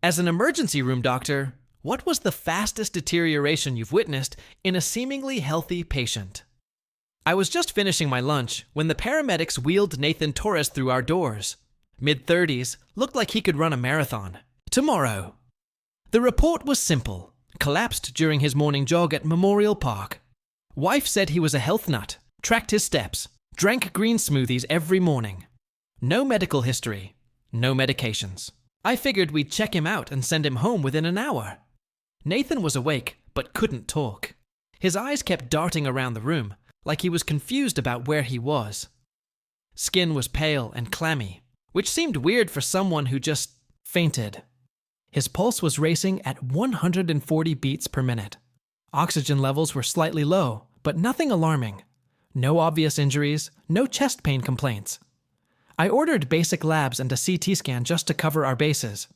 As an emergency room doctor, what was the fastest deterioration you've witnessed in a seemingly healthy patient? I was just finishing my lunch when the paramedics wheeled Nathan Torres through our doors. Mid-30s, looked like he could run a marathon. Tomorrow. The report was simple. Collapsed during his morning jog at Memorial Park. Wife said he was a health nut, tracked his steps, drank green smoothies every morning. No medical history, no medications. I figured we'd check him out and send him home within an hour. Nathan was awake, but couldn't talk. His eyes kept darting around the room, like he was confused about where he was. Skin was pale and clammy, which seemed weird for someone who just fainted. His pulse was racing at 140 beats per minute. Oxygen levels were slightly low, but nothing alarming. No obvious injuries, no chest pain complaints. I ordered basic labs and a CT scan just to cover our bases.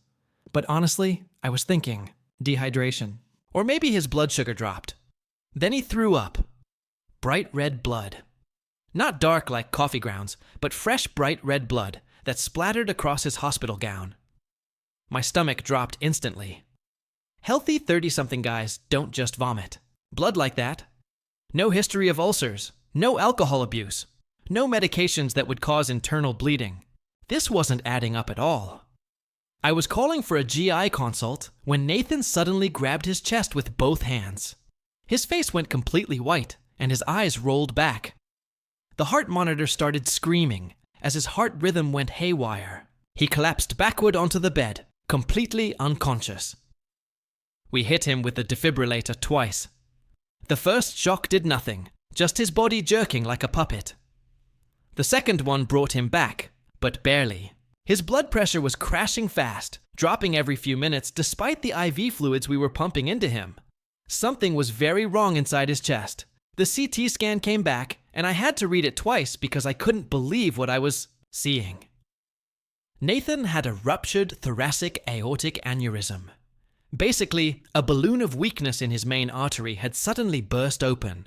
But honestly, I was thinking dehydration. Or maybe his blood sugar dropped. Then he threw up. Bright red blood. Not dark like coffee grounds, but fresh bright red blood that splattered across his hospital gown. My stomach dropped instantly. Healthy 30-something guys don't just vomit. Blood like that. No history of ulcers, no alcohol abuse, no medications that would cause internal bleeding. This wasn't adding up at all. I was calling for a GI consult when Nathan suddenly grabbed his chest with both hands. His face went completely white and his eyes rolled back. The heart monitor started screaming as his heart rhythm went haywire. He collapsed backward onto the bed, completely unconscious. We hit him with the defibrillator twice. The first shock did nothing, just his body jerking like a puppet. The second one brought him back, but barely. His blood pressure was crashing fast, dropping every few minutes despite the IV fluids we were pumping into him. Something was very wrong inside his chest. The CT scan came back, and I had to read it twice because I couldn't believe what I was seeing. Nathan had a ruptured thoracic aortic aneurysm. Basically, a balloon of weakness in his main artery had suddenly burst open.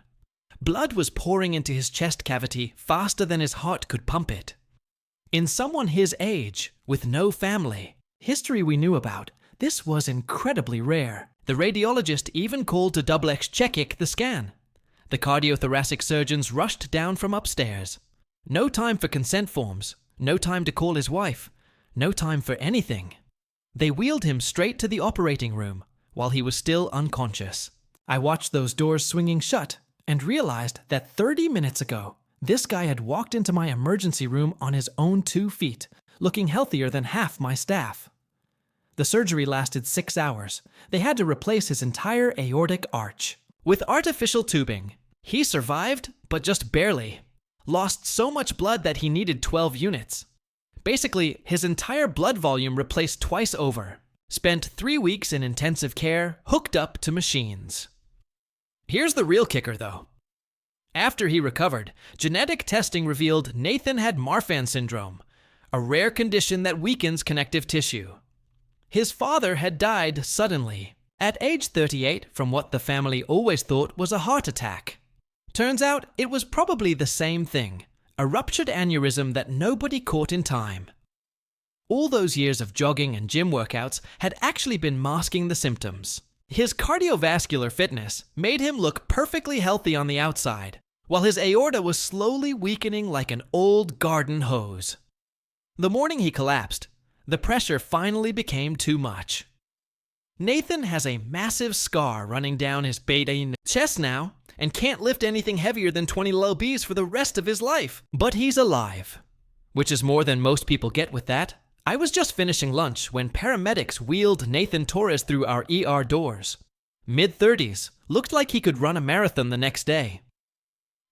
Blood was pouring into his chest cavity faster than his heart could pump it. In someone his age, with no family, history we knew about, this was incredibly rare. The radiologist even called to double-check the scan. The cardiothoracic surgeons rushed down from upstairs. No time for consent forms, no time to call his wife, no time for anything. They wheeled him straight to the operating room while he was still unconscious. I watched those doors swinging shut and realized that 30 minutes ago, this guy had walked into my emergency room on his own 2 feet, looking healthier than half my staff. The surgery lasted 6 hours. They had to replace his entire aortic arch. With artificial tubing, he survived, but just barely. Lost so much blood that he needed 12 units. Basically, his entire blood volume replaced twice over. Spent 3 weeks in intensive care, hooked up to machines. Here's the real kicker, though. After he recovered, genetic testing revealed Nathan had Marfan syndrome, a rare condition that weakens connective tissue. His father had died suddenly, at age 38, from what the family always thought was a heart attack. Turns out it was probably the same thing, a ruptured aneurysm that nobody caught in time. All those years of jogging and gym workouts had actually been masking the symptoms. His cardiovascular fitness made him look perfectly healthy on the outside, while his aorta was slowly weakening like an old garden hose. The morning he collapsed, the pressure finally became too much. Nathan has a massive scar running down his beta chest now and can't lift anything heavier than 20 lbs for the rest of his life. But he's alive, which is more than most people get with that. I was just finishing lunch when paramedics wheeled Nathan Torres through our ER doors. Mid-30s, looked like he could run a marathon the next day.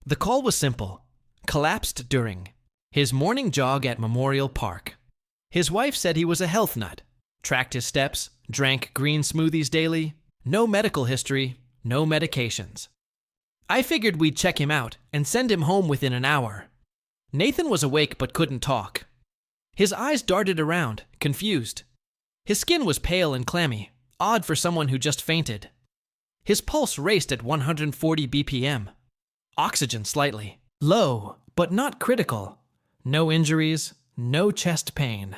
The call was simple. Collapsed during his morning jog at Memorial Park. His wife said he was a health nut. Tracked his steps, drank green smoothies daily. No medical history, no medications. I figured we'd check him out and send him home within an hour. Nathan was awake but couldn't talk. His eyes darted around, confused. His skin was pale and clammy, odd for someone who just fainted. His pulse raced at 140 BPM. Oxygen slightly. Low, but not critical. No injuries, no chest pain.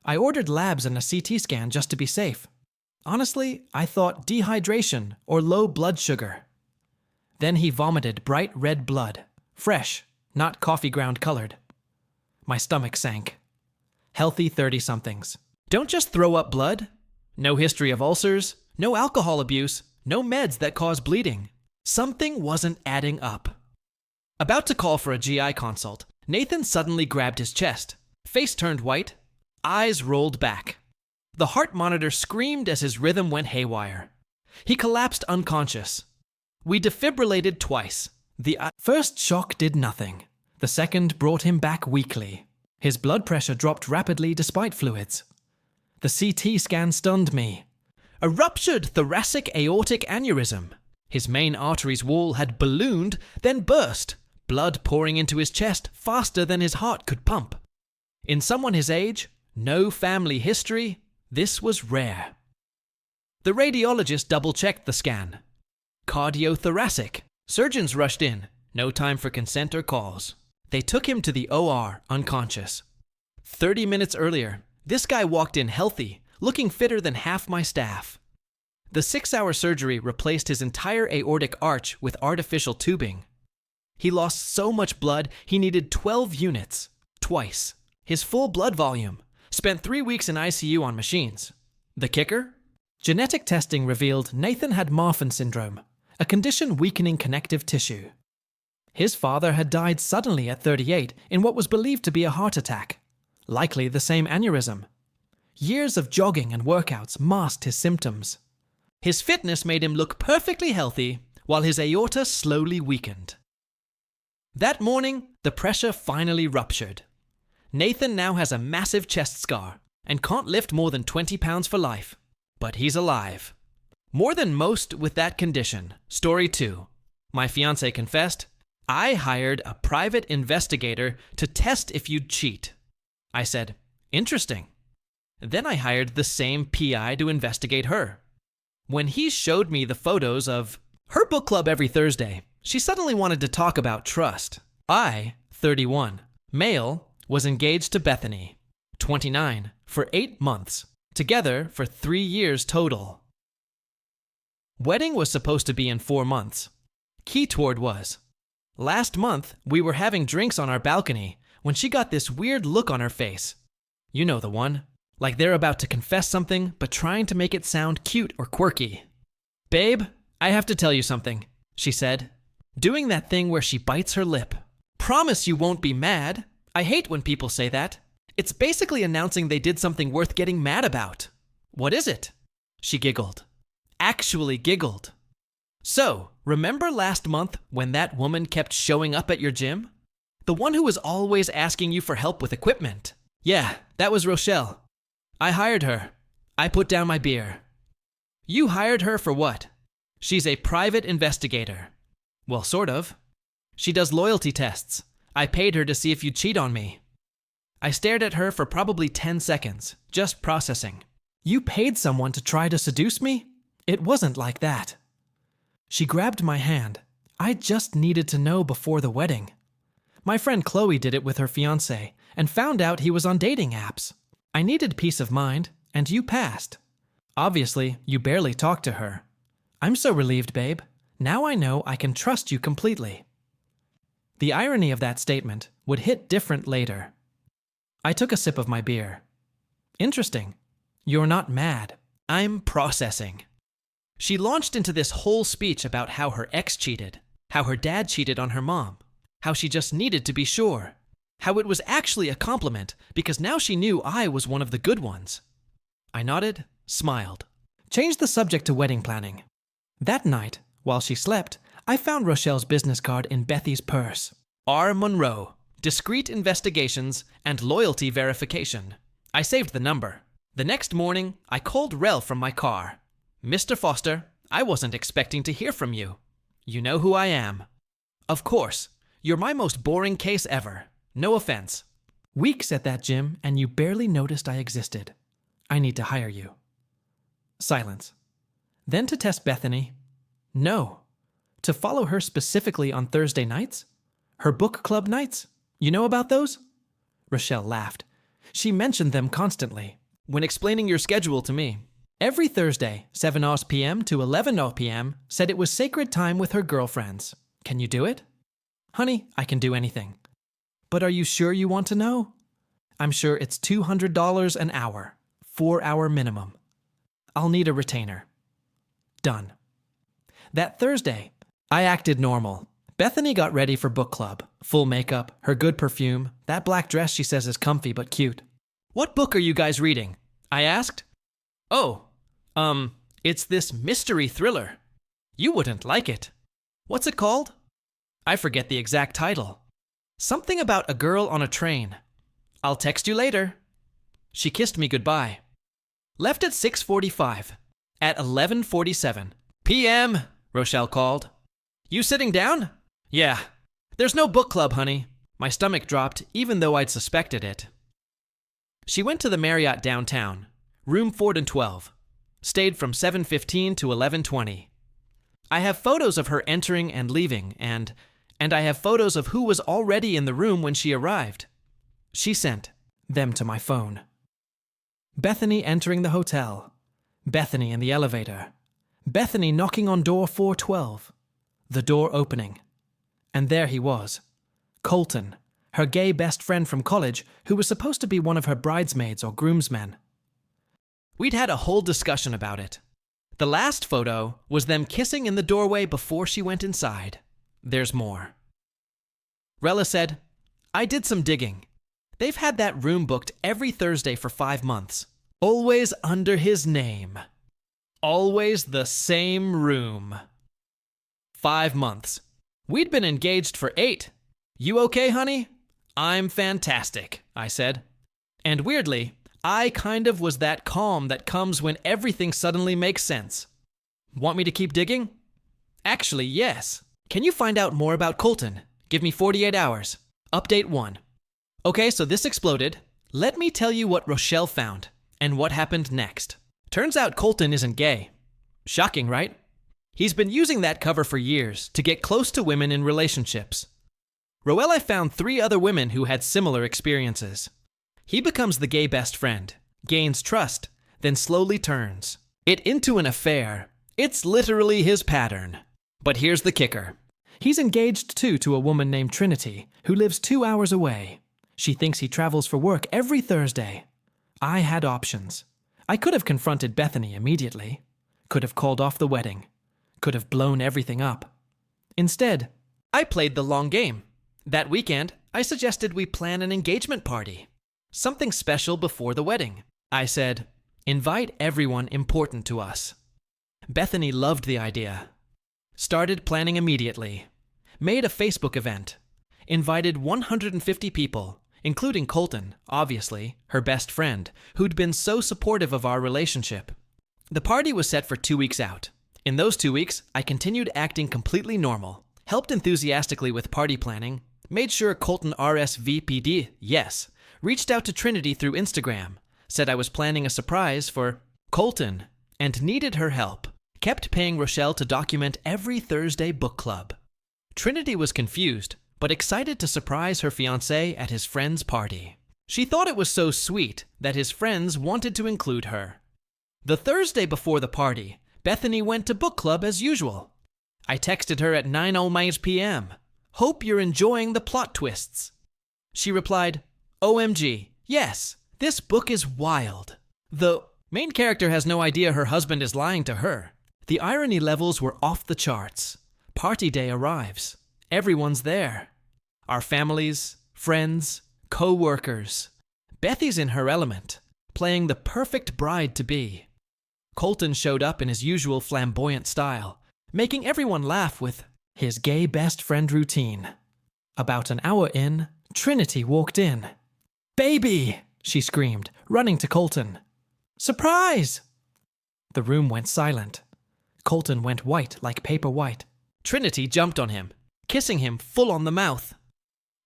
I ordered labs and a CT scan just to be safe. Honestly, I thought dehydration or low blood sugar. Then he vomited bright red blood, fresh, not coffee ground colored. My stomach sank. Healthy 30-somethings. Don't just throw up blood. No history of ulcers, no alcohol abuse, no meds that cause bleeding. Something wasn't adding up. About to call for a GI consult, Nathan suddenly grabbed his chest. Face turned white, eyes rolled back. The heart monitor screamed as his rhythm went haywire. He collapsed unconscious. We defibrillated twice. The first shock did nothing. The second brought him back weakly. His blood pressure dropped rapidly despite fluids. The CT scan stunned me. A ruptured thoracic aortic aneurysm. His main artery's wall had ballooned, then burst, blood pouring into his chest faster than his heart could pump. In someone his age, no family history, this was rare. The radiologist double-checked the scan. Cardiothoracic. Surgeons rushed in. No time for consent or calls. They took him to the OR, unconscious. 30 minutes earlier, this guy walked in healthy, looking fitter than half my staff. The 6-hour surgery replaced his entire aortic arch with artificial tubing. He lost so much blood, he needed 12 units. Twice. His full blood volume. Spent 3 weeks in ICU on machines. The kicker? Genetic testing revealed Nathan had Marfan syndrome, a condition weakening connective tissue. His father had died suddenly at 38 in what was believed to be a heart attack, likely the same aneurysm. Years of jogging and workouts masked his symptoms. His fitness made him look perfectly healthy, while his aorta slowly weakened. That morning, the pressure finally ruptured. Nathan now has a massive chest scar and can't lift more than 20 pounds for life. But he's alive. More than most with that condition. Story 2. My fiancé confessed, I hired a private investigator to test if you'd cheat. I said, interesting. Then I hired the same PI to investigate her. When he showed me the photos of her book club every Thursday, she suddenly wanted to talk about trust. I, 31, male, was engaged to Bethany, 29, for 8 months, together for 3 years total. Wedding was supposed to be in 4 months. Keyword was. Last month, we were having drinks on our balcony when she got this weird look on her face. You know the one. Like they're about to confess something, but trying to make it sound cute or quirky. Babe, I have to tell you something, she said, doing that thing where she bites her lip. Promise you won't be mad. I hate when people say that. It's basically announcing they did something worth getting mad about. What is it? She giggled. Actually giggled. So, remember last month when that woman kept showing up at your gym? The one who was always asking you for help with equipment. Yeah, that was Rochelle. I hired her. I put down my beer. You hired her for what? She's a private investigator. Well, sort of. She does loyalty tests. I paid her to see if you'd cheat on me. I stared at her for probably 10 seconds, just processing. You paid someone to try to seduce me? It wasn't like that. She grabbed my hand. I just needed to know before the wedding. My friend Chloe did it with her fiancé and found out he was on dating apps. I needed peace of mind, and you passed. Obviously, you barely talked to her. I'm so relieved, babe. Now I know I can trust you completely. The irony of that statement would hit different later. I took a sip of my beer. Interesting. You're not mad. I'm processing. She launched into this whole speech about how her ex cheated, how her dad cheated on her mom, how she just needed to be sure, how it was actually a compliment because now she knew I was one of the good ones. I nodded, smiled. Changed the subject to wedding planning. That night, while she slept, I found Rochelle's business card in Bethy's purse. R. Monroe, discreet investigations and loyalty verification. I saved the number. The next morning, I called Rel from my car. Mr. Foster, I wasn't expecting to hear from you. You know who I am. Of course, you're my most boring case ever. No offense. Weeks at that gym and you barely noticed I existed. I need to hire you. Silence. Then to test Bethany. No. To follow her specifically on Thursday nights? Her book club nights? You know about those? Rochelle laughed. She mentioned them constantly when explaining your schedule to me. Every Thursday, 7 p.m. to 11 p.m., said it was sacred time with her girlfriends. Can you do it? Honey, I can do anything. But are you sure you want to know? I'm sure it's $200 an hour, 4-hour minimum. I'll need a retainer. Done. That Thursday, I acted normal. Bethany got ready for book club. Full makeup, her good perfume, that black dress she says is comfy but cute. What book are you guys reading? I asked. Oh, it's this mystery thriller. You wouldn't like it. What's it called? I forget the exact title. Something about a girl on a train. I'll text you later. She kissed me goodbye. Left at 6:45. At 11:47 p.m., Rochelle called. You sitting down? Yeah. There's no book club, honey. My stomach dropped even though I'd suspected it. She went to the Marriott downtown, room 412. Stayed from 7:15 to 11:20. I have photos of her entering and leaving, and I have photos of who was already in the room when she arrived. She sent them to my phone. Bethany entering the hotel. Bethany in the elevator. Bethany knocking on door 412. The door opening. And there he was. Colton, her gay best friend from college who was supposed to be one of her bridesmaids or groomsmen. We'd had a whole discussion about it. The last photo was them kissing in the doorway before she went inside. There's more. Rella said, I did some digging. They've had that room booked every Thursday for 5 months. Always under his name. Always the same room. 5 months. We'd been engaged for 8. You okay, honey? I'm fantastic, I said. And weirdly, I kind of was that calm that comes when everything suddenly makes sense. Want me to keep digging? Actually, yes. Can you find out more about Colton? Give me 48 hours. Update 1. Okay, so this exploded. Let me tell you what Rochelle found and what happened next. Turns out Colton isn't gay. Shocking, right? He's been using that cover for years to get close to women in relationships. Roella found 3 other women who had similar experiences. He becomes the gay best friend, gains trust, then slowly turns it into an affair. It's literally his pattern. But here's the kicker. He's engaged too to a woman named Trinity, who lives 2 hours away. She thinks he travels for work every Thursday. I had options. I could have confronted Bethany immediately. Could have called off the wedding. Could have blown everything up. Instead, I played the long game. That weekend, I suggested we plan an engagement party. Something special before the wedding. I said, invite everyone important to us. Bethany loved the idea. Started planning immediately. Made a Facebook event. Invited 150 people, including Colton, obviously, her best friend, who'd been so supportive of our relationship. The party was set for 2 weeks out. In those 2 weeks, I continued acting completely normal, helped enthusiastically with party planning, made sure Colton RSVP'd, yes, reached out to Trinity through Instagram, said I was planning a surprise for Colton, and needed her help, kept paying Rochelle to document every Thursday book club. Trinity was confused, but excited to surprise her fiancé at his friend's party. She thought it was so sweet that his friends wanted to include her. The Thursday before the party, Bethany went to book club as usual. I texted her at 9 p.m. Hope you're enjoying the plot twists. She replied, OMG, yes, this book is wild. The main character has no idea her husband is lying to her. The irony levels were off the charts. Party day arrives. Everyone's there. Our families, friends, co-workers. Bethy's in her element, playing the perfect bride-to-be. Colton showed up in his usual flamboyant style, making everyone laugh with his gay best friend routine. About an hour in, Trinity walked in. Baby, she screamed, running to Colton. Surprise! The room went silent. Colton went white like paper white. Trinity jumped on him, kissing him full on the mouth.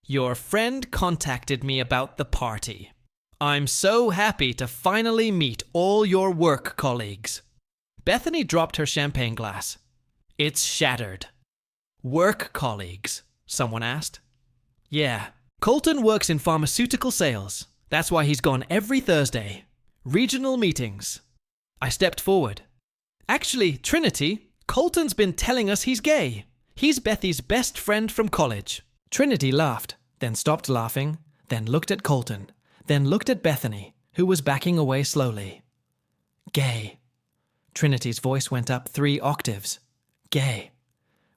Your friend contacted me about the party. I'm so happy to finally meet all your work colleagues. Bethany dropped her champagne glass. It's shattered. Work colleagues, someone asked. Yeah, Colton works in pharmaceutical sales. That's why he's gone every Thursday. Regional meetings. I stepped forward. Actually, Trinity, Colton's been telling us he's gay. He's Bethy's best friend from college. Trinity laughed, then stopped laughing, then looked at Colton, then looked at Bethany, who was backing away slowly. Gay. Trinity's voice went up 3 octaves. Gay.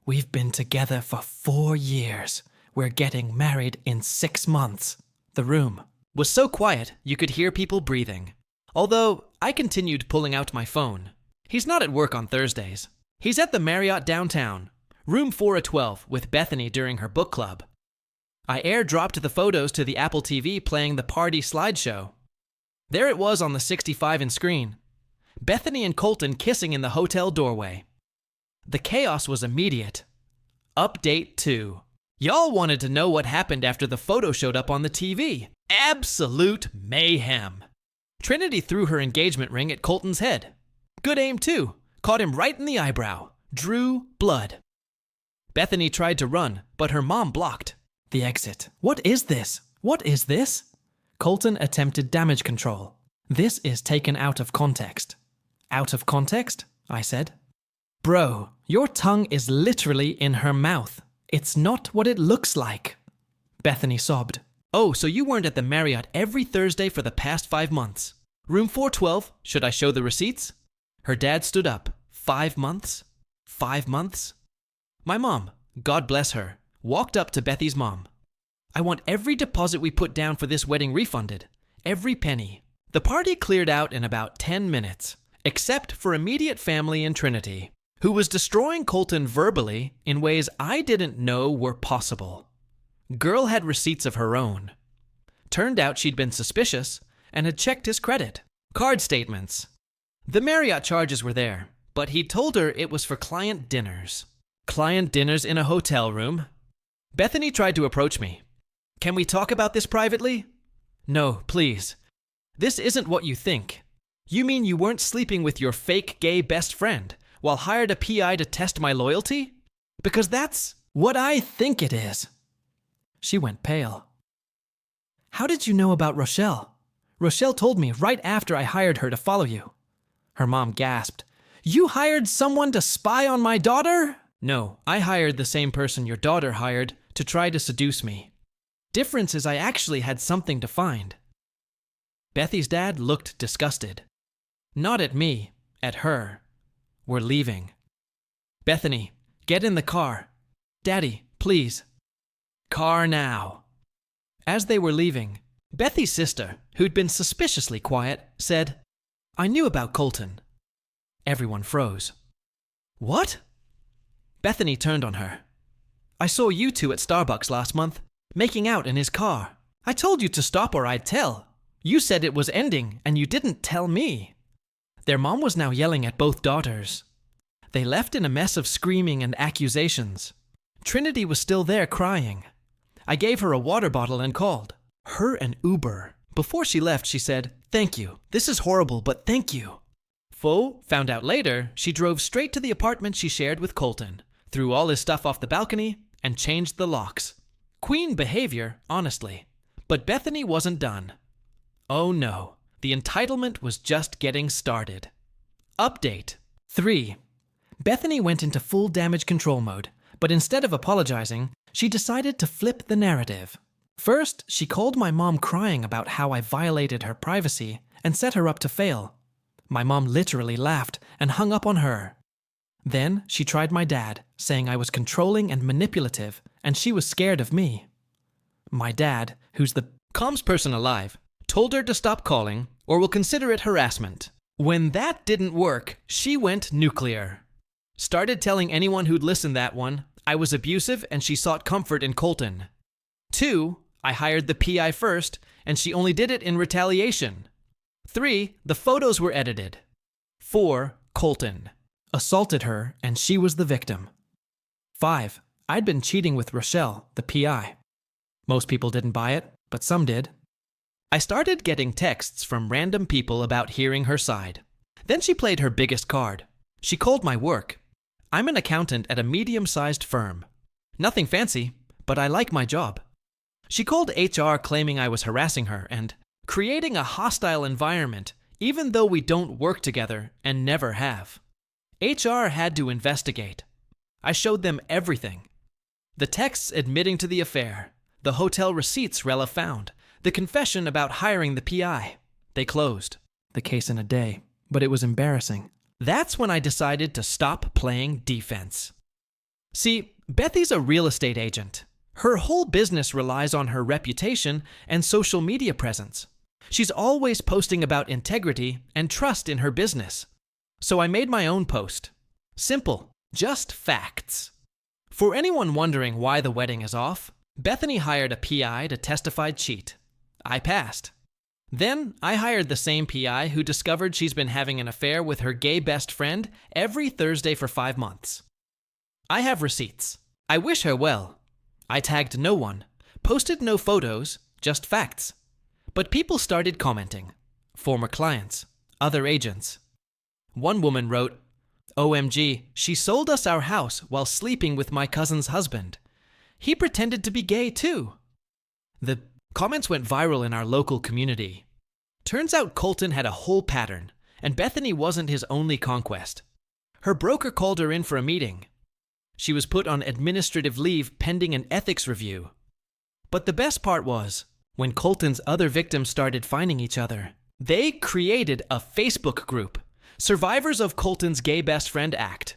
We've been together for 4 years. We're getting married in 6 months. The room was so quiet you could hear people breathing. Although I continued pulling out my phone. He's not at work on Thursdays. He's at the Marriott downtown, room 412, with Bethany during her book club. I airdropped the photos to the Apple TV playing the party slideshow. There it was on the 65-inch screen. Bethany and Colton kissing in the hotel doorway. The chaos was immediate. Update 2. Y'all wanted to know what happened after the photo showed up on the TV. Absolute mayhem. Trinity threw her engagement ring at Colton's head. Good aim too. Caught him right in the eyebrow. Drew blood. Bethany tried to run, but her mom blocked. The exit. What is this? What is this? Colton attempted damage control. This is taken out of context. Out of context? I said. Bro, your tongue is literally in her mouth. It's not what it looks like. Bethany sobbed. Oh, so you weren't at the Marriott every Thursday for the past 5 months. Room 412, should I show the receipts? Her dad stood up. 5 months? 5 months? My mom, God bless her, walked up to Bethy's mom. I want every deposit we put down for this wedding refunded. Every penny. The party cleared out in about 10 minutes, except for immediate family and Trinity, who was destroying Colton verbally in ways I didn't know were possible. Girl had receipts of her own. Turned out she'd been suspicious and had checked his credit. Card statements. The Marriott charges were there, but he'd told her it was for client dinners. Client dinners in a hotel room? Bethany tried to approach me. Can we talk about this privately? No, please. This isn't what you think. You mean you weren't sleeping with your fake gay best friend while hired a PI to test my loyalty? Because that's what I think it is. She went pale. How did you know about Rochelle? Rochelle told me right after I hired her to follow you. Her mom gasped. You hired someone to spy on my daughter? No, I hired the same person your daughter hired to try to seduce me. Difference is I actually had something to find. Bethy's dad looked disgusted. Not at me, at her. We're leaving. Bethany, get in the car. Daddy, please. Car now. As they were leaving, Bethy's sister, who'd been suspiciously quiet, said, I knew about Colton. Everyone froze. What? Bethany turned on her. I saw you two at Starbucks last month, making out in his car. I told you to stop or I'd tell. You said it was ending and you didn't tell me. Their mom was now yelling at both daughters. They left in a mess of screaming and accusations. Trinity was still there crying. I gave her a water bottle and called. Her an Uber. Before she left, she said, Thank you. This is horrible, but thank you. Fo found out later she drove straight to the apartment she shared with Colton, threw all his stuff off the balcony, and changed the locks. Queen behavior, honestly. But Bethany wasn't done. Oh no, the entitlement was just getting started. Update 3. Bethany went into full damage control mode, but instead of apologizing, she decided to flip the narrative. First, she called my mom crying about how I violated her privacy and set her up to fail. My mom literally laughed and hung up on her. Then she tried my dad, saying I was controlling and manipulative, and she was scared of me. My dad, who's the calmest person alive, told her to stop calling or will consider it harassment. When that didn't work, she went nuclear. Started telling anyone who'd listen that one, I was abusive and she sought comfort in Colton. 2, I hired the PI first and she only did it in retaliation. 3, the photos were edited. 4, Colton assaulted her and she was the victim. 5, I'd been cheating with Rochelle, the PI. Most people didn't buy it, but some did. I started getting texts from random people about hearing her side. Then she played her biggest card. She called my work. I'm an accountant at a medium-sized firm. Nothing fancy, but I like my job. She called HR claiming I was harassing her and creating a hostile environment even though we don't work together and never have. HR had to investigate. I showed them everything. The texts admitting to the affair, the hotel receipts Rella found, the confession about hiring the PI. They closed the case in a day, but it was embarrassing. That's when I decided to stop playing defense. See, Bethy's a real estate agent. Her whole business relies on her reputation and social media presence. She's always posting about integrity and trust in her business. So I made my own post. Simple, just facts. For anyone wondering why the wedding is off, Bethany hired a PI to testify cheat. I passed. Then I hired the same PI who discovered she's been having an affair with her gay best friend every Thursday for 5 months. I have receipts. I wish her well. I tagged no one, posted no photos, just facts. But people started commenting. Former clients, other agents. One woman wrote, "OMG, she sold us our house while sleeping with my cousin's husband. He pretended to be gay too." The comments went viral in our local community. Turns out Colton had a whole pattern, and Bethany wasn't his only conquest. Her broker called her in for a meeting. She was put on administrative leave pending an ethics review. But the best part was, when Colton's other victims started finding each other, they created a Facebook group, Survivors of Colton's Gay Best Friend Act.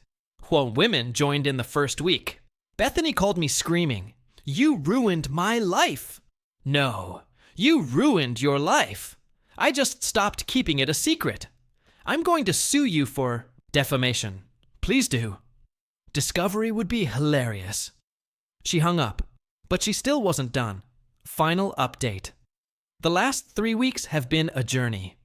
While women joined in the first week. Bethany called me screaming, "You ruined my life!" No, you ruined your life. I just stopped keeping it a secret. I'm going to sue you for defamation. Please do. Discovery would be hilarious. She hung up, but she still wasn't done. Final update. The last 3 weeks have been a journey.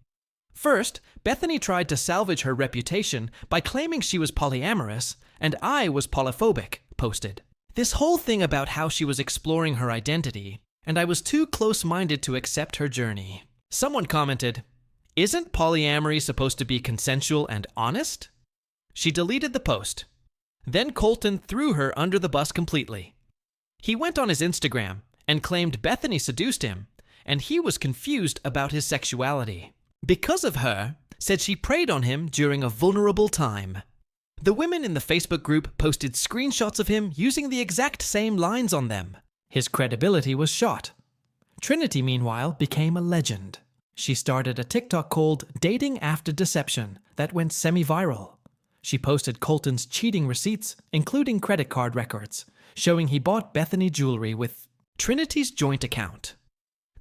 First, Bethany tried to salvage her reputation by claiming she was polyamorous and I was polyphobic, posted. This whole thing about how she was exploring her identity, and I was too close-minded to accept her journey. Someone commented, "Isn't polyamory supposed to be consensual and honest?" She deleted the post. Then Colton threw her under the bus completely. He went on his Instagram and claimed Bethany seduced him, and he was confused about his sexuality. Because of her, said she preyed on him during a vulnerable time. The women in the Facebook group posted screenshots of him using the exact same lines on them. His credibility was shot. Trinity, meanwhile, became a legend. She started a TikTok called Dating After Deception that went semi-viral. She posted Colton's cheating receipts, including credit card records, showing he bought Bethany jewelry with Trinity's joint account.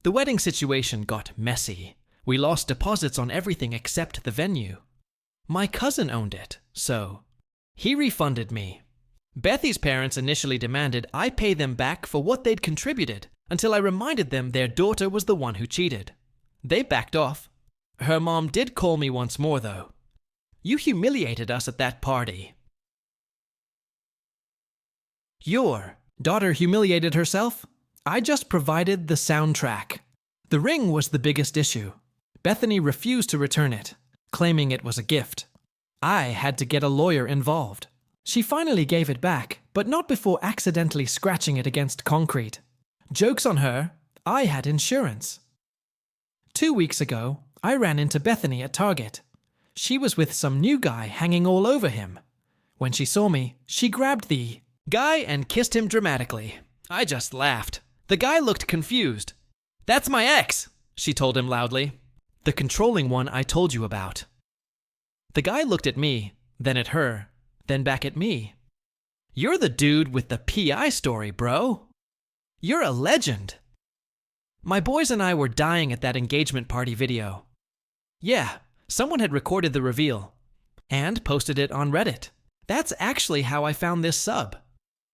The wedding situation got messy. We lost deposits on everything except the venue. My cousin owned it, so he refunded me. Bethy's parents initially demanded I pay them back for what they'd contributed until I reminded them their daughter was the one who cheated. They backed off. Her mom did call me once more, though. "You humiliated us at that party." Your daughter humiliated herself? I just provided the soundtrack. The ring was the biggest issue. Bethany refused to return it, claiming it was a gift. I had to get a lawyer involved. She finally gave it back, but not before accidentally scratching it against concrete. Joke's on her, I had insurance. 2 weeks ago, I ran into Bethany at Target. She was with some new guy hanging all over him. When she saw me, she grabbed the guy and kissed him dramatically. I just laughed. The guy looked confused. "That's my ex," she told him loudly. "The controlling one I told you about." The guy looked at me, then at her, then back at me. "You're the dude with the PI story, bro. You're a legend." My boys and I were dying at that engagement party video. Yeah, someone had recorded the reveal and posted it on Reddit. That's actually how I found this sub.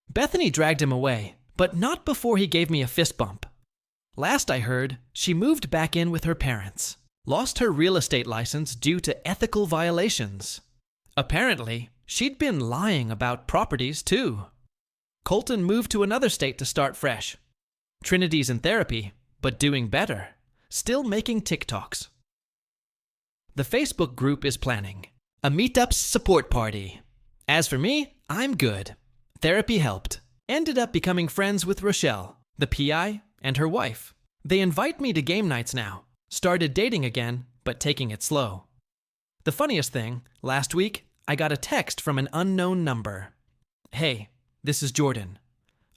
Bethany dragged him away, but not before he gave me a fist bump. Last I heard, she moved back in with her parents, lost her real estate license due to ethical violations. Apparently, she'd been lying about properties too. Colton moved to another state to start fresh. Trinity's in therapy, but doing better, still making TikToks. The Facebook group is planning a meetup support party. As for me, I'm good. Therapy helped. Ended up becoming friends with Rochelle, the PI, and her wife. They invite me to game nights now. Started dating again, but taking it slow. The funniest thing, last week, I got a text from an unknown number. "Hey, this is Jordan.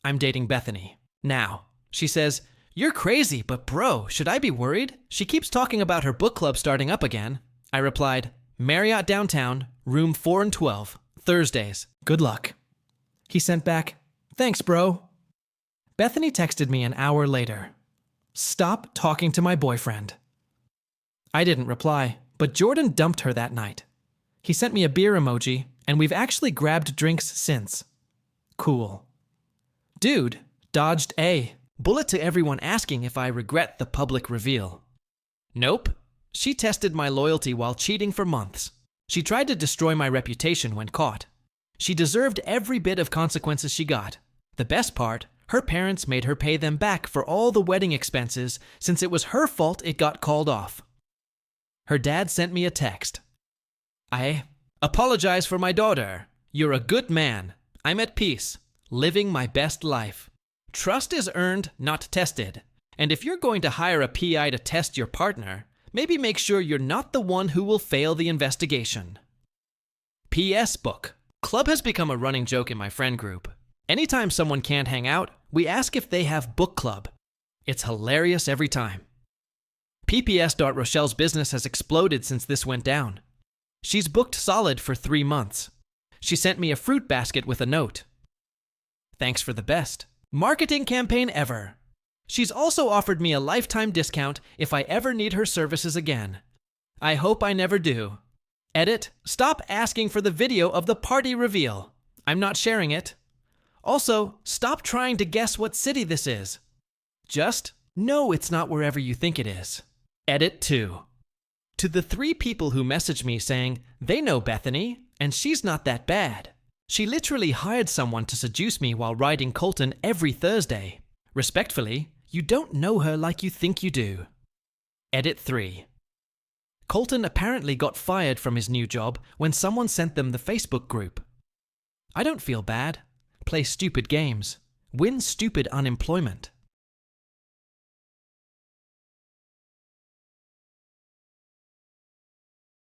I'm dating Bethany. Now." She says, "You're crazy, but bro, should I be worried? She keeps talking about her book club starting up again." I replied, "Marriott downtown, room 4 and 12, Thursdays. Good luck." He sent back, "Thanks, bro." Bethany texted me an hour later. "Stop talking to my boyfriend." I didn't reply, but Jordan dumped her that night. He sent me a beer emoji, and we've actually grabbed drinks since. Cool. Dude dodged A. Bullet to everyone asking if I regret the public reveal. Nope. She tested my loyalty while cheating for months. She tried to destroy my reputation when caught. She deserved every bit of consequences she got. The best part, her parents made her pay them back for all the wedding expenses since it was her fault it got called off. Her dad sent me a text. "I apologize for my daughter. You're a good man. I'm at peace, living my best life. Trust is earned, not tested. And if you're going to hire a PI to test your partner, maybe make sure you're not the one who will fail the investigation." P.S. Book. Club has become a running joke in my friend group. Anytime someone can't hang out, we ask if they have book club. It's hilarious every time. PPS.Rochelle's business has exploded since this went down. She's booked solid for 3 months. She sent me a fruit basket with a note. "Thanks for the best marketing campaign ever." She's also offered me a lifetime discount if I ever need her services again. I hope I never do. Edit, stop asking for the video of the party reveal. I'm not sharing it. Also, stop trying to guess what city this is. Just know it's not wherever you think it is. Edit 2. To the 3 people who messaged me saying they know Bethany and she's not that bad. She literally hired someone to seduce me while riding Colton every Thursday. Respectfully, you don't know her like you think you do. Edit 3. Colton apparently got fired from his new job when someone sent them the Facebook group. I don't feel bad. Play stupid games. Win stupid unemployment.